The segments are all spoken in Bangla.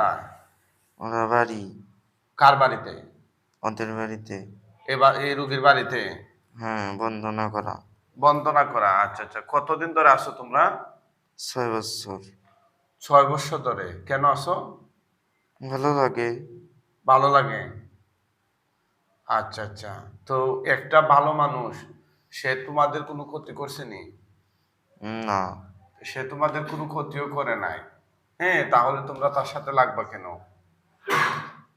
কোথায়? ওরা বাড়ি, কার বাড়িতে? ওদের বাড়িতে। এবার এই রুগীর বাড়িতে হ্যাঁ, বন্দনা করা। বন্দনা করা। আচ্ছা আচ্ছা, কতদিন ধরে আসো তোমরা? 6 বছর। 6 বছর ধরে। কেন আসো? ভালো লাগে। ভালো লাগে। আচ্ছা আচ্ছা। তো একটা ভালো মানুষ, সে তোমাদের কোনো ক্ষতি করছেনি? না। সে তোমাদের কোনো ক্ষতিও করে নাই। হ্যাঁ, তাহলে তোমরা তার সাথে লাগবা কেন?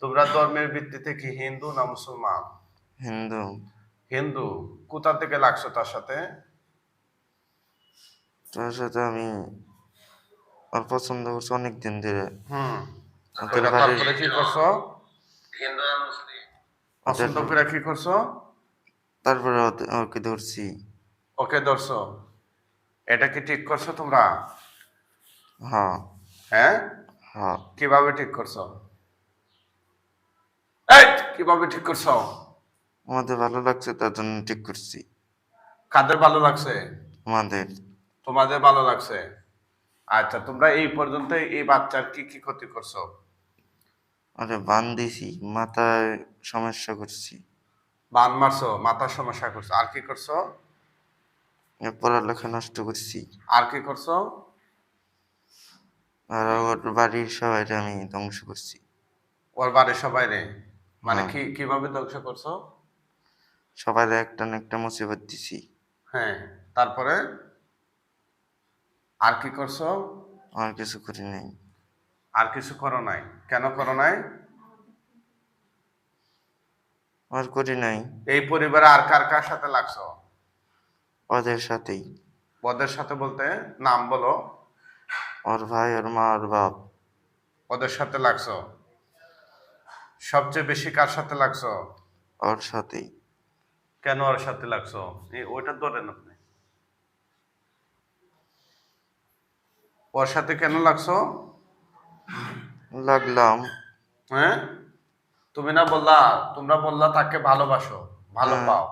তোমরা ধর্মের ভিত্তিতে কি হিন্দু না মুসলমান? হিন্দু। হিন্দু। কোথা থেকে লাগছো তার সাথে? তার সাথে আমি ওর পছন্দ করছি অনেক দিন ধরে। হুম। ওদের বাড়ির তারপরে কি করছো? হিন্দু না মুসলিম? ওদের পছন্দ করে কি করছো? তারপরে ওকে ধরছি। ওকে ধরছো। এটা কি ঠিক করছো তোমরা? হ্যাঁ। হ্যাঁ। হ্যাঁ। কিভাবে ঠিক করছো? এই, কিভাবে ঠিক করছো? আমাদের ভালো লাগছে তার জন্য ঠিক করছি। কাদের ভালো লাগছে? আমাদের। তোমাদের ভালো লাগছে। আচ্ছা, তোমরা এই পর্যন্ত এই বাচ্চার কি কি ক্ষতি করছো? ওরে বান দিছি, মাথায় সমস্যা করছি। বান মারছো, মাথার সমস্যা করছো, আর কি করছো? এর পড়ালেখা নষ্ট করছি। আর কি করছো? আর ওর বাড়ির সবাইকে আমি ধ্বংস করছি। ওর বাড়ির সবাই রে? মানে হ্যাঁ, কি কিভাবে ধ্বংস করছো? সবাই একটা না একটা মুসিবত দিছি। হ্যাঁ। তারপরে আর কি করছো? আর কিছু করি নাই। আর কিছু করো নাই? কেন করো নাই? আর করি নাই। এই পরিবারে আর কার কার সাথে লাগছো? ওদের সাথেই। ওদের সাথে বলতে নাম বলো। ওর ভাই, ওর মা, ওর বাপ। ওদের সাথে লাগছো। সবচেয়ে বেশি কার সাথে লাগছো? ওর সাথেই। কেন ওর সাথে লাগছো? ওইটা ধরেন আপনি। ওর সাথে কেন লাগছো? লাগলাম। হ্যাঁ, তুমি না বললা, তোমরা বললা তাকে ভালোবাসো, ভালো হ্যাঁ। পাও,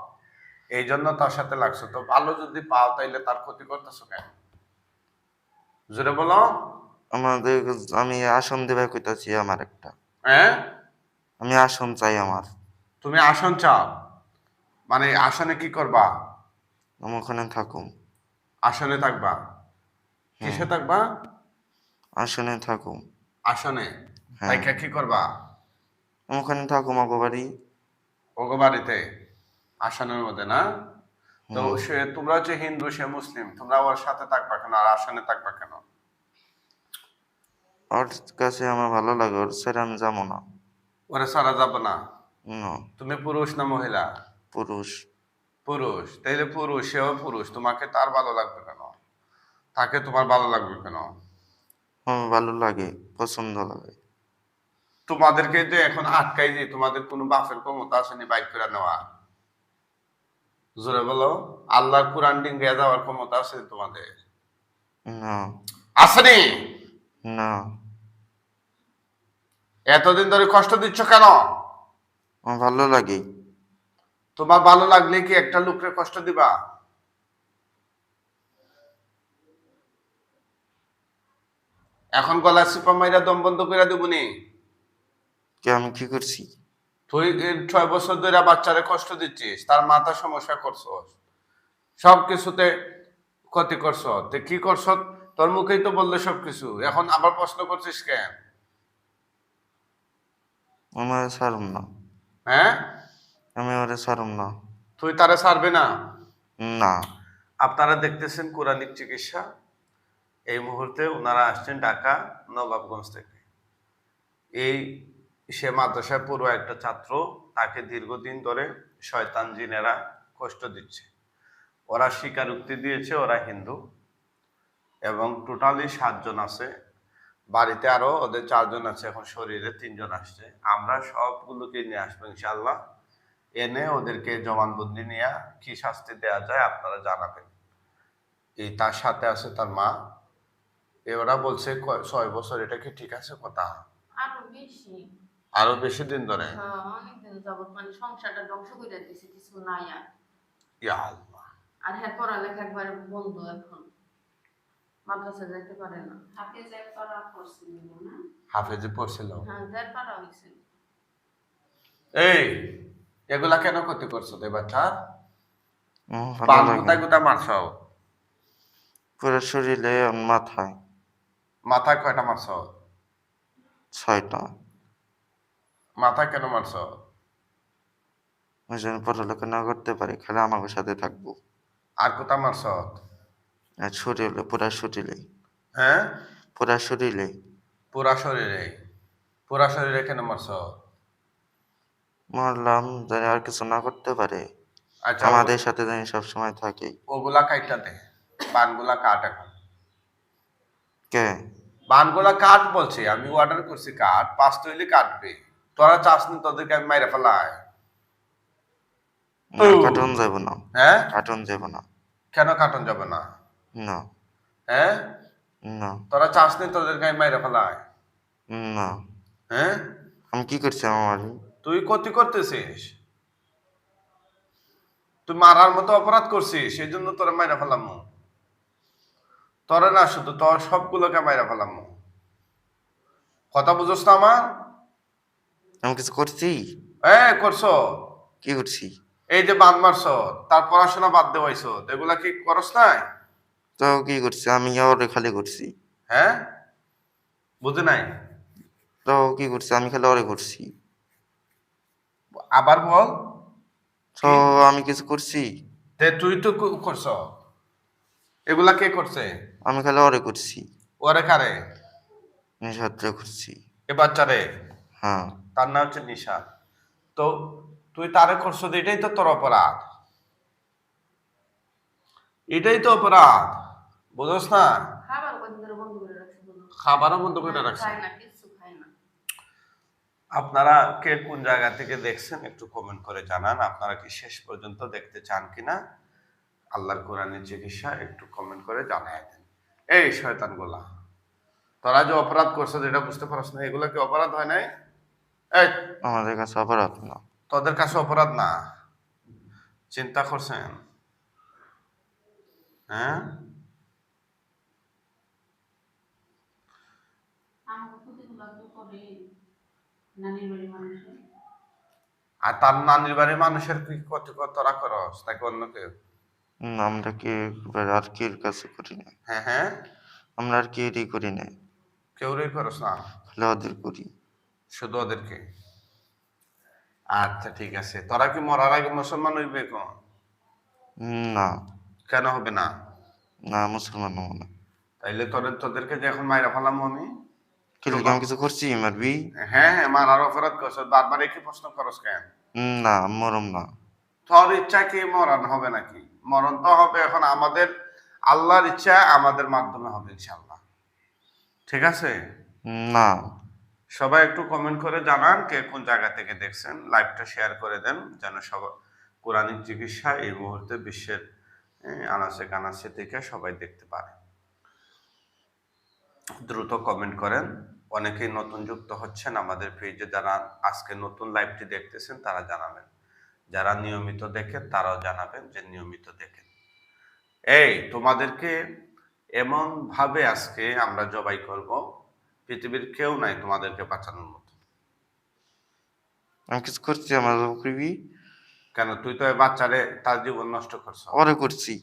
এই জন্য তার সাথে লাগছো। তো ভালো যদি পাও তাইলে তার ক্ষতি করতেছো কেন? জোরে বলো। আমাদের আমি আসন দেবে কইতাছি আমার একটা। হ্যাঁ। আমি আসন চাই আমার। তুমি আসন চাও? মানে আসনে কি করবা? আমি ওখানে থাকুম। আসনে থাকবা? হুম। কিসে থাকবা? আসনে থাকুম। আসনে। তাই হ্যাঁ। কি করবা? আমি ওখানে থাকুম আগো বাড়ি। ওগো বাড়িতে? আসনের মধ্যে না? তো হুম। তোমরা হচ্ছে হিন্দু, সে মুসলিম, তোমরা ওর সাথে থাকবা কেন আর আসনে থাকবা কেন? ওর কাছে আমার ভালো লাগে, ওর ছেড়ে আমি যাবো না। ওরা সারা যাবো না? না। তুমি পুরুষ না মহিলা? পুরুষ। পুরুষ। তাইলে পুরুষ, সেও পুরুষ, তোমাকে তার ভালো লাগবে কেন? তাকে তোমার ভালো লাগবে কেন? আমার ভালো লাগে, পছন্দ লাগে। তোমাদেরকে যে এখন আটকাই যে, তোমাদের কোনো বাপের ক্ষমতা আসেনি বাইক করে নেওয়া? জোরে বলো। আল্লাহর কোরআন ডিঙ্গিয়ে যাওয়ার ক্ষমতা আছে তোমাদের? না। আসেনি? না। এতদিন ধরে কষ্ট দিচ্ছ কেন? আমার ভালো লাগে। তোমার ভালো লাগলে কি একটা লোককে কষ্ট দিবা? এখন গলা চিপা মাইরা দম বন্ধ করে দেবনি? কে, আমি কি করছি? তুই 6 বছর ধরে বাচ্চারে কষ্ট দিচ্ছিস, তার মাথা সমস্যা করছস, সব কিছুতে ক্ষতি করছ। তুই কি করছ? তোর মুখেই তো বললে সবকিছু, এখন আবার প্রশ্ন করছিস কেন? আমার ছাড়ুম না। হ্যাঁ। আমি ওরে ছাড়ুম না। তুই তারা ছাড়বে না? না। আপনারা দেখতেছেন কোরআনিক চিকিৎসা। এই মুহূর্তে ওনারা আসছেন ঢাকা নবাবগঞ্জ থেকে। এই সে মাদ্রাসায় পড়ুয়া একটা ছাত্র, তাকে দীর্ঘদিন ধরে শয়তান জিনেরা কষ্ট দিচ্ছে। ওরা স্বীকারোক্তি দিয়েছে ওরা হিন্দু, এবং টোটালি 7 জন আছে বাড়িতে, আরো ওদের 4 জন আছে, এখন শরীরে 3 জন আসছে। আমরা সবগুলোকে নিয়ে আসবো ইনশাল্লাহ, এনে ওদেরকে জবানবন্দি নিয়ে কি শাস্তি দেওয়া যায় আপনারা জানাবেন। এই তার সাথে আছে তার মা। ওরা বলছে 6 বছর, এটা কি ঠিক আছে কথা? আরো বেশি। আরো বেশি দিন ধরে? হ্যাঁ, অনেকদিন যাবত মানে সংসারটা ধ্বংস করে দিছে, কিছু নাই আর। ইয়া আল্লাহ। আর হ্যাঁ, পড়ালেখা একবারে বন্ধ এখন। মাদ্রাসা যাইতে পারে না। হাফেজে পড়ছিল। হ্যাঁ, 1.5 পারা হইছে। এই এগুলা কেন ক্ষতি করছো তুই বাচ্চা? ভালো বাল লাগে কোথায় কোথায় মারছ? পুরো শরীরে আর মাথায় মাথায় কয়টা মারছ? 6টা। মাথায় কেন মারছ? ওই জন্য পড়ালেখা না করতে পারি, খালি আমাকে সাথে থাকবো। আর কোথায় মারছ? আর শরীরে, পুরা শরীরে, হ্যাঁ, পুরা শরীরে পুরা শরীরে। পুরা শরীরে কেন মারছ? মারলাম জানি আর কিছু না করতে পারে, আচ্ছা, আমাদের সাথে জানি সবসময় থাকে। ওগুলা কাইটা দে, বানগুলা কাট এখন। কে? বানগুলা কাট বলছি, আমি অর্ডার করছি কাট, 5 তৈলি কাটবে। তোরা চাস নি তোদেরকে আমি মাইরা ফেলাই? না, কার্টুন যাব না, হ্যাঁ, কার্টুন যাব না। কেন কাটন যাবে না? না হ্যাঁ, না তোরা চাস নি তোদেরকে আমি মাইরা ফেলাই? না, হ্যাঁ, আমি কি করছি আমার? তুই ক্ষতি করতেছিস, তুই মারার মতো অপরাধ করছিস, সেই জন্য তোরা মাইরা ফেলাম। তোরা না, শুধু তোর সবগুলোকে মাইরা ফেলাম। কথা বুঝোস না আমার? আমি কিছু করছি? করছো। কি করছি? এই যে বাদ মারছ, তার পড়াশোনা বাদ দেওয়াইছ, এগুলা কি করস নাই? তো কি করছি আমি? ওরে খালি করছি। হ্যাঁ, বুঝে নাই? তো কি করছি আমি? খালি ওরে করছি। আবার বল। তো আমি কিছু করছি? তুই তো করছ। এগুলা কে করছে? আমি খালি ওরে করছি। ওরে কারে? নিঃস্বার্থে করছি। এ বাচ্চারে? হ্যাঁ। তার নাম হচ্ছে নিশা। তো তুই তারে করছ, এটাই তো তোর অপরাধ, এটাই তো অপরাধ, বুঝোস না? খাবার কদিন ধরে বন্ধ করে রাখছে বলো। খাবারও বন্ধ করে হ্যাঁ, রাখছে। খায় না, কিচ্ছু খায় না। আপনারা কে কোন জায়গা থেকে দেখছেন একটু কমেন্ট করে জানান। আপনারা কি শেষ পর্যন্ত দেখতে চান কিনা আল্লাহর কোরআনের চিকিৎসা একটু কমেন্ট করে জানাই দেন। এই শয়তানগুলা, তোরা যে অপরাধ করছো যেটা বুঝতে পারছ না, এগুলো কি অপরাধ হয় নাই? এই, আমাদের কাছে অপরাধ না। তোদের কাছে অপরাধ না? চিন্তা করছেন? হ্যাঁ, আমাকে ক্ষতিগুলো তো করে নানির বাড়ির মানুষের। আর তার নানির বাড়ির মানুষের কি ক্ষতি তোরা করস নাকি অন্য কেউ? আমরা কি আর কি কাছে করি না। হ্যাঁ হ্যাঁ, আমরা আর কি এরই করি না, কেউরই করস না, খালি ওদের করি। শুধু ওদেরকে। আচ্ছা ঠিক আছে, তোরা কি মরার আগে মুসলমান হইবে কোন? না কেন হবে না? না, মুসলমান হবো না। তাইলে তোদেরকে যে এখন মাইরা ফেলাম আমি। কি লিখে আমি কিছু করছি মারবি? হ্যাঁ হ্যাঁ, মারার অপরাধ করছ, বারবার একই প্রশ্ন করস কেন? না, মরম না। তোর ইচ্ছা কি মরণ হবে নাকি? মরণ তো হবে এখন আমাদের, আল্লাহর ইচ্ছা আমাদের মাধ্যমে হবে ইনশাআল্লাহ। ঠিক আছে, না। সবাই একটু কমেন্ট করে জানান কে কোন জায়গা থেকে দেখছেন, লাইভটা শেয়ার করে দেন যেন সবাই কোরআনিক চিকিৎসা এই মুহূর্তে বিশ্বের আনাচে কানাচে থেকে সবাই দেখতে পারে। দ্রুত কমেন্ট করেন। অনেকেই নতুন যুক্ত হচ্ছেন আমাদের পেজে, যারা আজকে নতুন লাইভটি দেখতেছেন তারা জানাবেন, যারা নিয়মিত দেখেন তারাও জানাবেন যে নিয়মিত দেখেন। এই তোমাদেরকে এমন ভাবে আজকে আমরা জবাই করব, পৃথিবীর কেউ নাই তোমাদেরকে বাঁচানোর মতো। আমি কিছু করছি আমার করবি? কেন? তুই তো এই বাচ্চারে তার জীবন নষ্ট করছ, ওরে করছি।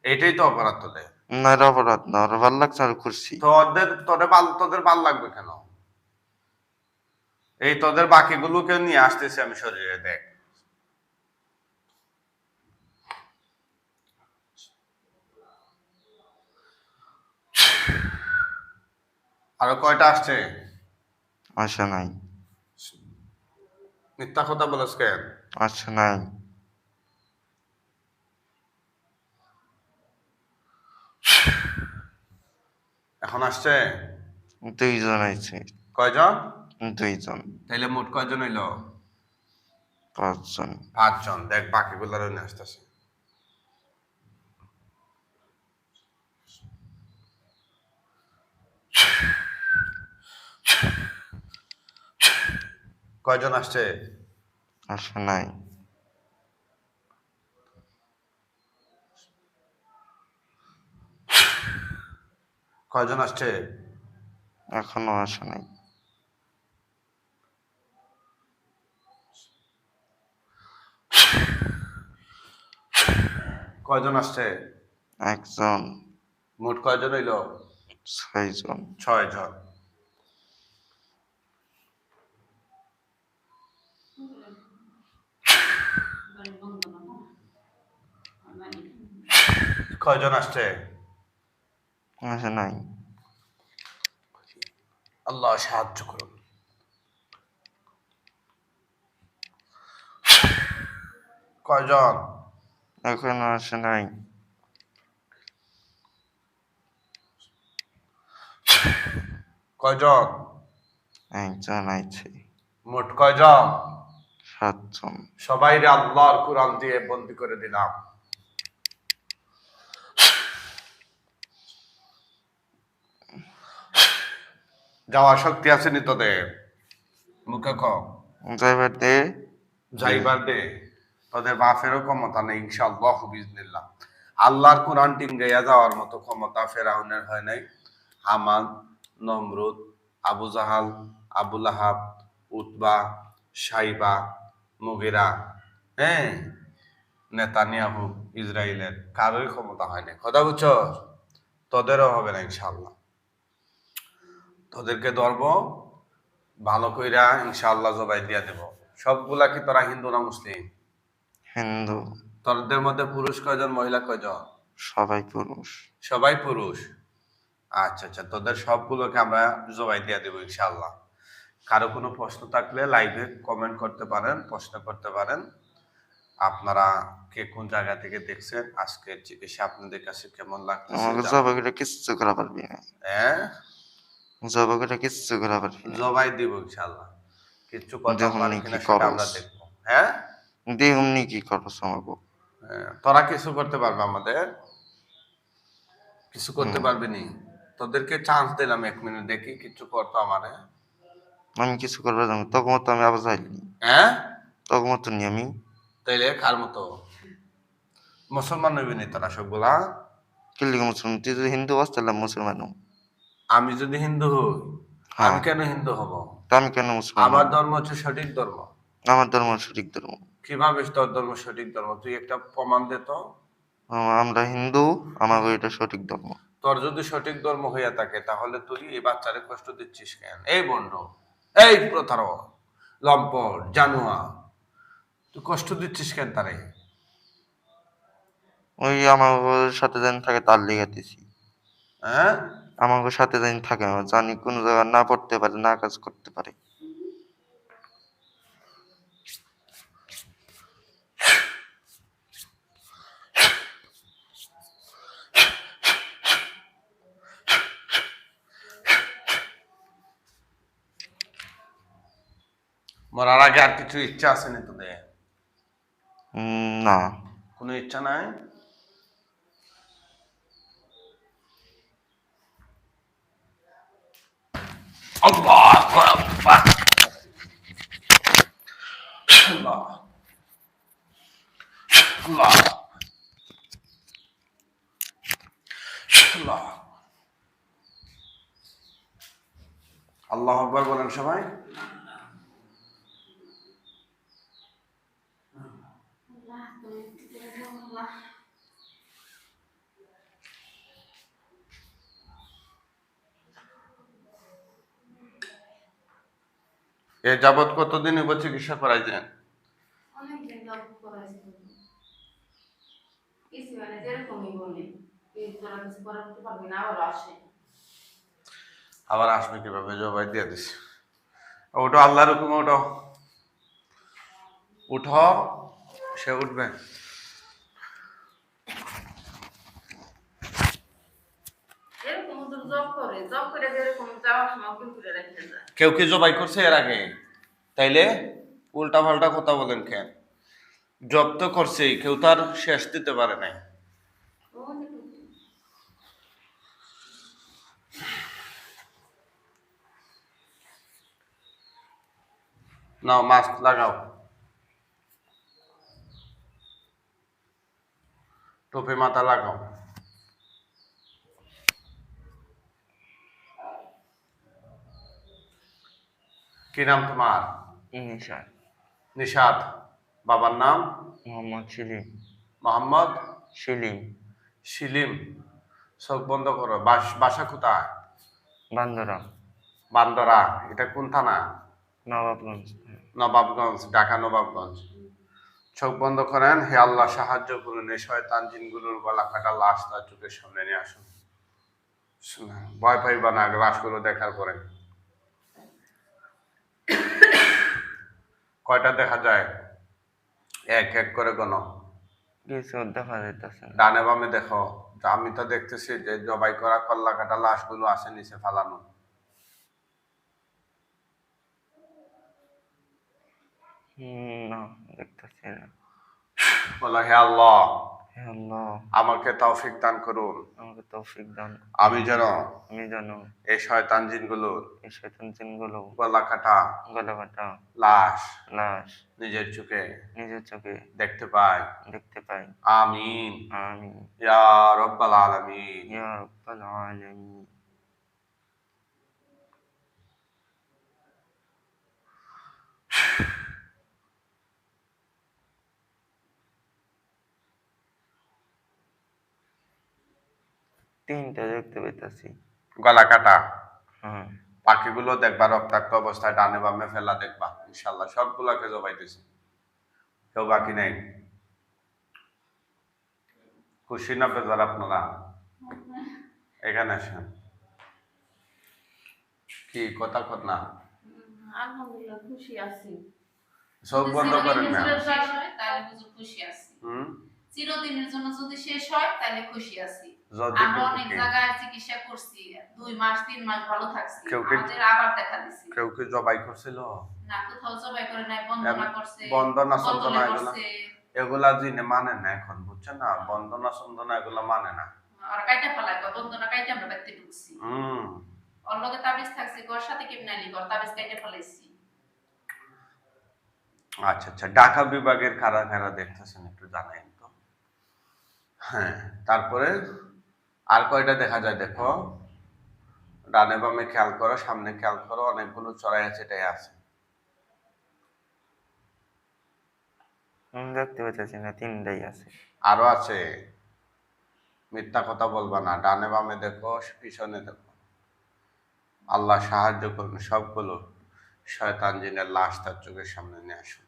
এইটাই তো অপরাধ তোদের। না, এটা অপরাধ না, ওরা ভালো লাগছে আর করছি। তোদের ভাল লাগবে কেন? এই তোদের বাকিগুলোকে নিয়ে আসতেছি আমি শরীরে, দেখ। আরো কয়টা আসছে? আসে নাই। মিথ্যা কথা বলছ কেন? আসে নাই। এখন আসছে? 2জন আইছে। কয়জন? 2জন। তাইলে মোট কয়জন হইল? 5জন। 5 জন। দেখ বাকিগুলারও নিয়ে আসতেছে। কয়জন আসছে? আসে নাই। কয়জন আসছে? এখনো আসে নাই। কয়জন আসছে? একজন। মোট কয়জন হইল? 6 জন। 6 জন। বাড়ি বন্ধ না না মানে কয়জন আসছে? আসে নাই। আল্লাহ সাহায্য করুন। কয়জন? এখনো আসে নাই। কয়জন? একজন আইছে। মোট কয়জন? 7 জন। সবাই রে আল্লাহর কোরআন দিয়ে বন্দি করে দিলাম। যাওয়ার শক্তি আছে নি তোদের? মুখে কম যাইবার দে। যাইবার দে। তোদের বাপেরও ক্ষমতা নেই ইনশাআল্লাহ বিজনিল্লাহ। আল্লাহর কোরআন টিঙ্গাইয়া যাওয়ার মতো ক্ষমতা ফেরাউনের হয় নাই। হামান, নমরুদ, আবু জাহাল, আবু লাহাব, উতবা, সাইবা, মুগিরা, হ্যাঁ, নেতানিয়াহু ইসরায়েলের কারোই ক্ষমতা হয় নাই। কথা বুঝছ? তোদেরও হবে না ইনশাআল্লাহ। তোদেরকে ধরব, ভালো কইরা ইনশাআল্লাহ জবাই দিয়া দেব। সবগুলা কি তোরা হিন্দু না মুসলিম? হিন্দু। তোদের মধ্যে পুরুষ কয়জন, মহিলা কয়জন? সবাই পুরুষ। সবাই পুরুষ। আচ্ছা আচ্ছা, তোদের সবগুলোকে আমরা জবাই দিয়ে দেবো ইনশাআল্লাহ। কারো কোনো প্রশ্ন থাকলে লাইভে কমেন্ট করতে পারেন, প্রশ্ন করতে পারেন। আপনারা কে কোন জায়গা থেকে দেখছেন, আজকের চিকিৎসা আপনাদের কাছে কেমন লাগতেছে? আমাকে জবা করে কিচ্ছু করা পারবি না। হ্যাঁ, জবা করে কিচ্ছু করা পারবি না। জবাই দিব ইনশাআল্লাহ। কিচ্ছু করতে পারে দেহমনি কিনা কি সেটা আমরা করস? দেখবো। হ্যাঁ, দেহমনি কি করস আমাকে? হ্যাঁ, তোরা কিছু করতে পারবে আমাদের? কিছু করতে হুম। পারবি নি? তোদেরকে চান্স দিলাম 1 মিনিট, দেখি কিছু করতো আমারে। আমি কিছু করবো জানি তখন মতো আমি আবার যাইনি। হ্যাঁ, তখন মতো নি আমি। তাইলে কার মতো? মুসলমান নবী নি তোরা সবগুলা? কিল্লিকে মুসলমান, তুই যদি হিন্দু বাস তাহলে আমি মুসলমান হব। আমি যদি হিন্দু হই, আমি হ্যাঁ, কেন হিন্দু হব? তা আমি কেন মুসলমান আমার হব? ধর্ম হচ্ছে সঠিক ধর্ম। আমার ধর্ম সঠিক ধর্ম। কিভাবে তোর ধর্ম সঠিক ধর্ম? তুই একটা প্রমাণ দে তো। আমরা হিন্দু, আমার এটা সঠিক ধর্ম। তোর যদি সঠিক ধর্ম হইয়া থাকে তাহলে তুই এই বাচ্চারে কষ্ট দিচ্ছিস কেন? এই বন্ড, এই প্রতারক, লম্পট, জানুয়া, তুই কষ্ট দিচ্ছিস কেন তারে? ওই আমার সাথে যেন থাকে তার লেগে দিছি। হ্যাঁ, আমার সাথে যেন থাকে, আমার জানি কোন জায়গায় না পড়তে পারে, না কাজ করতে পারে। মরার আগে আর কিছু ইচ্ছা আছে নি তোদের? না। কোনো ইচ্ছা নাই? আল্লাহু আকবার। আল্লাহ আল্লাহ আল্লাহ। আল্লাহু আকবার বলেন সবাই। আল্লাহ তুমি কি করে দাও আল্লাহ। এ যাবৎ কতদিন হইব চিকিৎসা করাইছেন? অনেকদিন যাবত করাইছি কিছু মানে যেরকমই বলে এই তোরা কিছু করতে পারবি না, আবার আসে। আবার আসবে কিভাবে? জবাই দিয়ে দিস। ওটো আল্লাহর হুকুম, ওটো উঠো, সে উঠবে। এরকম তো জব করে, জব করে যেরকম যাওয়ার সময় কিন্তু রেখে যায়। কেউ কি জবাই করছে এর আগে? তাইলে উল্টা পাল্টা কথা বলেন কেন? জব তো করছেই, কেউ তার শেষ দিতে পারে নাই। ও যে নাও মাস্ক লাগাও, টুপি মাথা লাগাও। কি নাম তোমার? নিশাদ নিশাদ। বাবার নাম? মোহাম্মদ সেলিম। মোহাম্মদ সেলিম। শিলিম। চোখ বন্ধ করো। বাসা কোথায়? বান্দরা। বান্দরা। এটা কোন থানা? নবাবগঞ্জ। নবাবগঞ্জ, ঢাকা নবাবগঞ্জ। চোখ বন্ধ করেন। হে আল্লাহ, সাহায্য করুন, এই শয়তান জিনগুলোর গলা কাটা লাশ তার চোখের সামনে নিয়ে আসুন। ভয় পাইবা না লাশগুলো দেখার পরে। কয়টা দেখা যায়? এক এক করে গোনো। কিছু দেখা যাইতেছে না। ডানে বামে দেখো। আমি তো দেখতেছি যে জবাই করা কল্লা কাটা লাশগুলো আছে নিচে ফালানো। না, দেখতেছি না। বলো, হে আল্লাহ, হে আল্লাহ, আমাকে তৌফিক দান করুন, আমাকে তৌফিক দান। আমি যেন আমি যেন এই শয়তান জিনগুলোর এই শয়তান জিনগুলো গলা কাটা গলা কাটা লাশ লাশ নিজের চোখে নিজের চোখে দেখতে পাই। দেখতে পাই। আমিন আমিন ইয়া রাব্বাল আলামিন। ইয়া রাব্বাল আলামিন। তিনটা দেখতে পাইতাছি। গলা কাটা হ্যাঁ। পাখিগুলো দেখবা রক্তাক্ত অবস্থায় ডানে বামে ফেলা দেখবা, ইনশাল্লাহ সবগুলাকে জবাইতেছি, কেউ বাকি নেই। খুশি না বেজার আপনারা? এখানে আসেন। কি কথা কর না? আলহামদুলিল্লাহ খুশি আছি। চোখ বন্ধ করেন না। তাহলে হুজুর খুশি আছি। হুম, চিরদিনের জন্য যদি শেষ হয় তাহলে খুশি আছি। যদি আমরা কেউ অনেক কি- জায়গায় চিকিৎসা করছি, 2 মাস 3 মাস ভালো থাকছি, কেউ কি- আমাদের আবার দেখা দিছি। কেউ কি জবাই করছিল? না, কোথাও জবাই করে নাই, বন্দনা করছে, বন্দনা বোতলে সন্দনা এগুলা করছে। এগুলা জিনে মানে না এখন, বুঝছেন না? বন্দনা সন্দনা এগুলা মানে না। আর কাইটা ফেলাই, বন্দনা কাইটা আমরা বাইতে ঢুকছি। হুম, ওর লগে তাবিজ থাকছে, ওর সাথে কেমনে আলি, ওর তাবিজ কাইটা ফেলাইছি। আচ্ছা আচ্ছা, ঢাকা বিভাগের কারা কারা দেখতেছেন একটু জানাইন তো। হ্যাঁ, তারপরে আর কয়টা দেখা যায় দেখো। ডানে বামে খেয়াল করো, সামনে খেয়াল করো, অনেকগুলো চড়াই আছে, এটাই আছে। আমি দেখতে পাইতাছি না, তিনটাই আছে। আরো আছে, মিথ্যা কথা বলবা না। ডানে বামে দেখো, পিছনে দেখো। আল্লাহ সাহায্য করুন, সবগুলো শয়তান জিনের লাশ তার চোখের সামনে নিয়ে আসুন,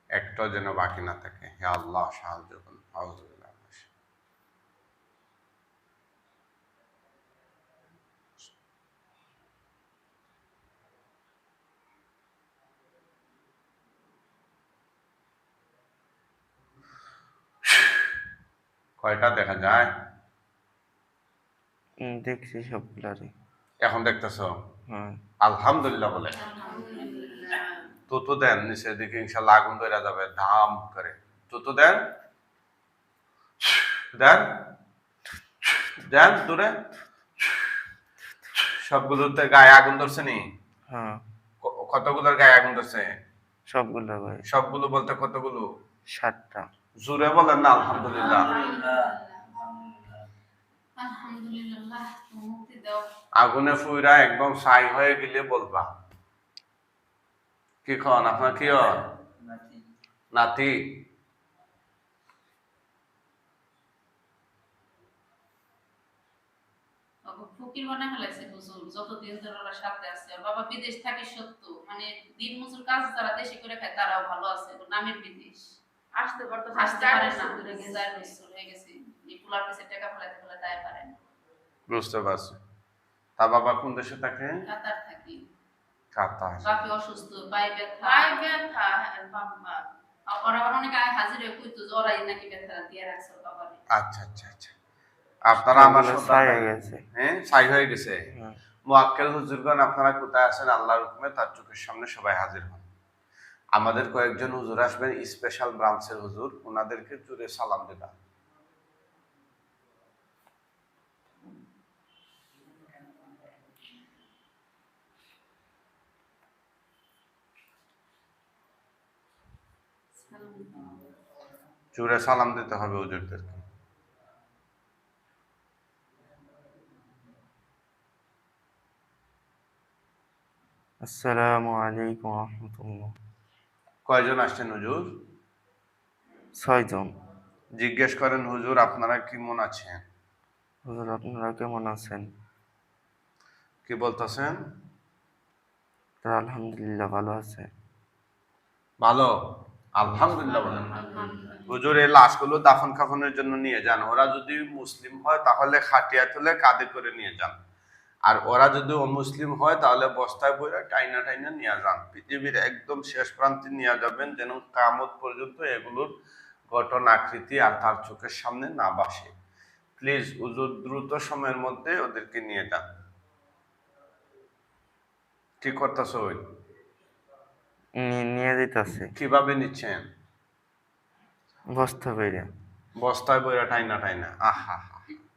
একটা যেন বাকি না থাকে। হে আল্লাহ সাহায্য করুন। আউযুবিল্লাহ। কয়টা দেখা যায়? দেখছি সবগুলারই। এখন দেখতেছো? হ্যাঁ। আলহামদুলিল্লাহ বলে আলহামদুলিল্লাহ। তুতু দেন, নিচের দিকে ইনশাল্লাহ আগুন ধরে যাবে ধাম করে। তুতু দেন, দেন, দেন দূরে। সবগুলোতে গায়ে আগুন ধরছে নি? হ্যাঁ, কতগুলোর গায়ে আগুন ধরছে? সবগুলো ভাই। সবগুলো বলতে কতগুলো? 7টা। জোরে বলেন না আলহামদুলিল্লাহ। আলহামদুলিল্লাহ, মুক্তি দাও। আগুনে ফুইরা একদম ছাই হয়ে গেলে বলবা। কি খন আপনার? কি হন? নাতি। ফকির বানায় ফেলাইছে হুজুর, যতদিন ধরে ওরা সাথে আছে। ওর বাবা বিদেশ থাকে সত্য, মানে দিন মজুর কাজ যারা দেশে করে খায় তারাও ভালো আছে, ওর নামের বিদেশ। আসতে পারে না, 4 বছর হয়ে গেছে। এই পোলার পিছে টাকা ফেলাইতে ফেলাইতে আয় পারে না। বুঝতে পারছি। তা বাবা কোন দেশে থাকে? কাতার থাকি। কাতার। বাপি অসুস্থ, পায়ে ব্যথা, হ্যাঁ বাবা। ওরা আবার অনেক আয় হাজির হয়ে কইতো যে ওরাই নাকি ব্যথা দিয়ে রাখছে ওর বাবারে। আচ্ছা আচ্ছা আচ্ছা, আপনারা আমার সবগুলো সন্তান ছাই ভাই। হয়ে গেছে। হ্যাঁ, ছাই হয়ে গেছে। হ্যাঁ। মুআক্কেল হুজুরগণ আপনারা কোথায় আছেন? আল্লাহর হুকুমে তার চোখের সামনে সবাই হাজির হন। আমাদের কয়েকজন হুজুর আসবেন, স্পেশাল ব্রাঞ্চের হুজুর, ওনাদেরকে জুড়ে সালাম দেবা। জুড়ে সালাম দিতে হবে হুজুরদেরকে। আসসালামু আলাইকুম রহমতুল্লাহ। কয়জন আসছেন হুজুর? 6 জন। জিজ্ঞেস করেন হুজুর আপনারা কেমন আছেন? হুজুর আপনারা কেমন আছেন? কি বলতেছেন? তারা আলহামদুলিল্লাহ ভালো আছে। ভালো, আলহামদুলিল্লাহ বলেন। আলহামদুলিল্লাহ। হুজুর এই লাশগুলো দাফন কাফনের জন্য নিয়ে যান। ওরা যদি মুসলিম হয় তাহলে খাটিয়া তুলে কাঁধে করে নিয়ে যান, আর ওরা যদি অমুসলিম হয় তাহলে বস্তায় বইরা টাইনা টাইনা নিয়ে যান। পৃথিবীর একদম শেষ প্রান্তে নিয়ে যাবেন, যেন কিয়ামত পর্যন্ত এগুলোর গঠন আকৃতি আর তার চোখের সামনে না বাসে। প্লিজ হুজুর দ্রুত সময়ের মধ্যে ওদেরকে নিয়ে যান। কি করতেছ? নিয়ে যেতেছে কিভাবে নিচ্ছেন? বস্তা কইরা। বস্তায় বইরা টাইনা টাইনা। আহা,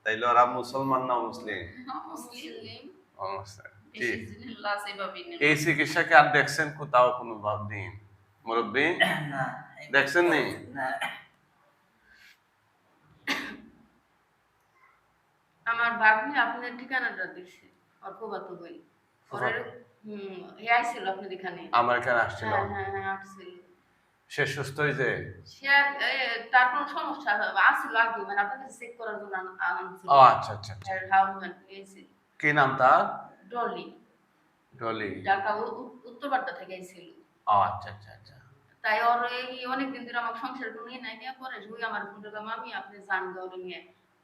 তাইলে ওরা মুসলমান না মুসলিম? মুসলিম অবশ্যই। বেশি ঠিক। জিনিস লাশ এইভাবেই নিল। এই চিকিৎসাকে আর দেখছেন কোথাও কোনো ভাব দিন মুরব্বী? দেখছেন নি? আমার ভাগ্নি আপনার ঠিকানাটা দিচ্ছে ওর ফুফাতো ভাই ওর হে আইছিল আপনার এখানে। আমার এখানে আসছিল। হ্যাঁ হ্যাঁ হ্যাঁ আসছিল। সে সুস্থ হয়েছে? সে তার কোনো সমস্যা আসছিল আগে, মানে আপনার কাছে চেক করার জন্য আনছিল। ও আচ্ছা আচ্ছা আচ্ছা। হাউসম্যান গেছিল। কি নাম তার? ডলি। ডলি। ঢাকা উত্তরপাড়া থেকে আইছিল। ও আচ্ছা আচ্ছা আচ্ছা। তাই ওর এই অনেকদিন ধরে আমার সংসার কোনো নাই নিয়ে পরে শুই আমার ফোন করলাম, আমি আপনি জান গৌরে নিয়ে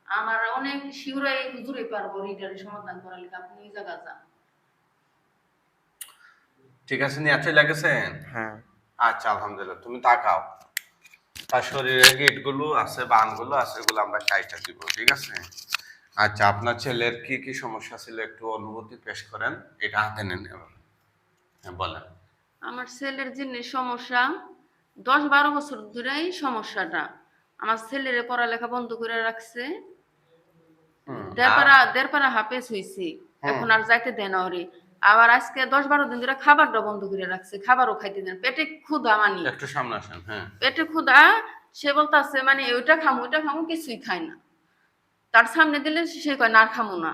আমার অনেক শিউরে হুজুরে পারবো রিটারের সমাধান করার লিখে আপনি ওই জায়গা যান। ঠিক আছে, নিয়ে চলে গেছেন? হ্যাঁ। আচ্ছা আলহামদুলিল্লাহ। তুমি তাকাও, তার শরীরের গিটগুলো আছে, বানগুলো আছে, এগুলো আমরা কাইটা দিব, ঠিক আছে? আচ্ছা, আপনার ছেলের কি কি সমস্যা ছিল একটু অনুভূতি পেশ করেন, এটা হাতে নেন এবার। হ্যাঁ বলেন। আমার ছেলের জিনিস সমস্যা 10-12 বছর ধরেই সমস্যাটা। আমার ছেলের পড়ালেখা বন্ধ করে রাখছে। দেড়পাড়া হাফেজ হয়েছে, এখন আর যাইতে দেয় না ওরে। আবার আজকে 10-12 দিন ধরে খাবারটা বন্ধ করে রাখছে, খাবারও খাইতে দেন, পেটে ক্ষুধা মানি একটু সামনে আসেন। হ্যাঁ, পেটে ক্ষুধা। সে বলতেছে মানে ওইটা খামো কিছুই খায় না। তার সামনে দিলে সে কয় না আর খামো না,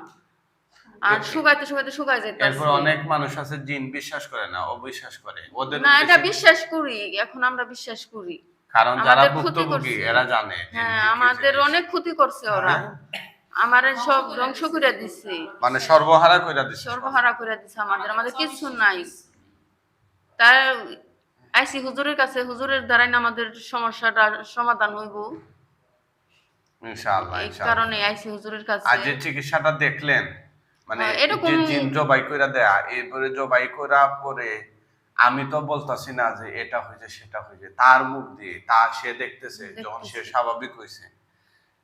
আর শুকাইতে শুকাই এরপর যাইতেছে। অনেক মানুষ আছে জিন বিশ্বাস করে না, অবিশ্বাস করে। ওদের না, এটা উদ্দেশ্যে- বিশ্বাস করি, এখন আমরা বিশ্বাস করি। কারণ যারা আমাদের ক্ষতি ভুক্তভোগী করছে। এরা জানে। হ্যাঁ, আমাদের অনেক ক্ষতি করছে ওরা। আমারে সব ধ্বংস করে দিছে, মানে সর্বহারা কইরা দিচ্ছে। সর্বহারা করে দিছে। আমাদের কিছু নাই। তাই আইসি হুজুরের কাছে, হুজুরের দ্বারাই না আমাদের সমস্যাটা সমাধান হইব। ইনশাআল্লাহ এই ইনশাআল্লাহ। কারণে আইসি হুজুরের কাছে। আর যে চিকিৎসাটা দেখলেন, মানে এরকম যে জিন জবাই কইরা দেয়া, এরপরে জবাই করা পরে আমি তো বলতাছি না যে এটা হয়েছে সেটা হয়েছে, তার মুখ দিয়ে সে দেখতেছে যখন সে স্বাভাবিক হয়েছে,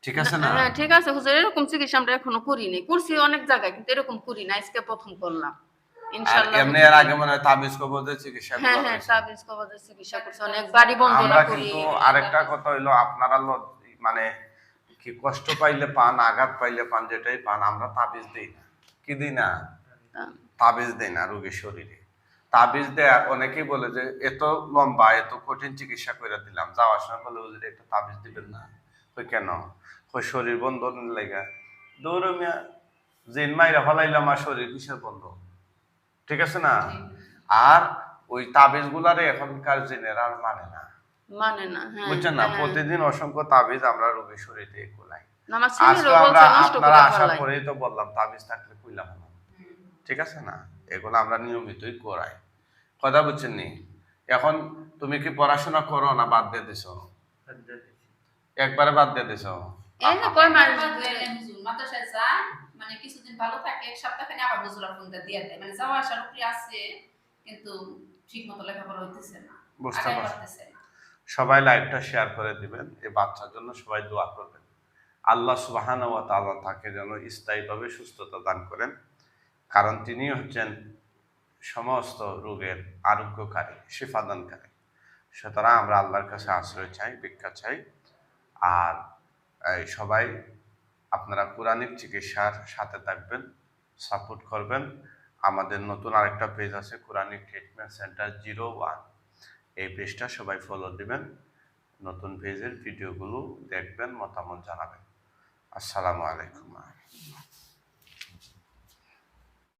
ঠিক আছে না? হ্যাঁ ঠিক আছে হুজুর, এরকম চিকিৎসা আমরা এখনো করিনি, করছি অনেক জায়গায় কিন্তু এরকম করি না, আজকে প্রথম করলাম। আর ইনশাআল্লাহ এমনি এর আগে মনে হয় তাবিজ কবজের চিকিৎসা হ্যাঁ করা হ্যাঁ হয়েছে। তাবিজ কবজের চিকিৎসা করছি, অনেক বাড়ি বন্ধ আমরা করি। কিন্তু আরেকটা কথা হইলো, আপনারা মানে কি কষ্ট পাইলে পান, আঘাত পাইলে পান, যেটাই পান, আমরা তাবিজ দিই না। কি দিই না? তাবিজ দেই না রোগীর শরীরে। তাবিজ দেয়া অনেকেই বলে যে এত লম্বা এত কঠিন চিকিৎসা করে দিলাম, যাওয়ার সময় বলে হুজুর একটা তাবিজ দিবেন না। কই কেন? কই শরীর বন্ধ লাগা। দৌড় মিয়া, জিন মাইরা ফলাইলাম আর শরীর কিসের বন্ধ? ঠিক আছে না? আর ওই তাবিজ গুলারে এখনকার জিনেরা আর মানে না, মানে না। হ্যাঁ বুঝছেন না? প্রতিদিন অসংখ্য তাবিজ আমরা রোগীর শরীরে কোলাই। আমার আজকে ছেলেরও আমরা বলছে নষ্ট আপনারা করে আসার ফেলাই। পরেই তো বললাম তাবিজ থাকলে কইলাম না, ঠিক আছে না? এগুলো আমরা নিয়মিতই করাই, কথা বুঝছেন নি? এখন তুমি কি পড়াশোনা করো না বাদ দিয়ে দিছো? একবারে বাদ দিয়ে দিছো? এই যে কয় মাস হুজুর মাদ্রাসায় যায়, মানে কিছুদিন ভালো থাকে, এক সপ্তাহ খানি আবার হুজুরের ফোনটা দিয়ে দেয়, মানে যাওয়া আসার উপরে আছে কিন্তু ঠিক মতো লেখাপড়া হইতেছে না, বুঝতে আগায় পারছি। পারতেছে না। সবাই লাইভটা শেয়ার করে দিবেন, এই বাচ্চার জন্য সবাই দোয়া করবেন। আল্লাহ সুবহানাহু ওয়া তাআলা তাকে যেন স্থায়ীভাবে সুস্থতা দান করেন, কারণ তিনি হচ্ছেন সমস্ত রোগের আরোগ্যকারী, শিফাদানকারী। সুতরাং আমরা আল্লাহর কাছে আশ্রয় চাই, ভিক্ষা চাই। আর এই সবাই আপনারা কোরআনিক চিকিৎসার সাথে থাকবেন, সাপোর্ট করবেন। আমাদের নতুন আরেকটা পেজ আছে, কোরআনিক ট্রিটমেন্ট সেন্টার 01। এই পেজটা সবাই ফলো দিবেন, নতুন পেজের ভিডিওগুলো দেখবেন, মতামত জানাবেন। আসসালামু আলাইকুম।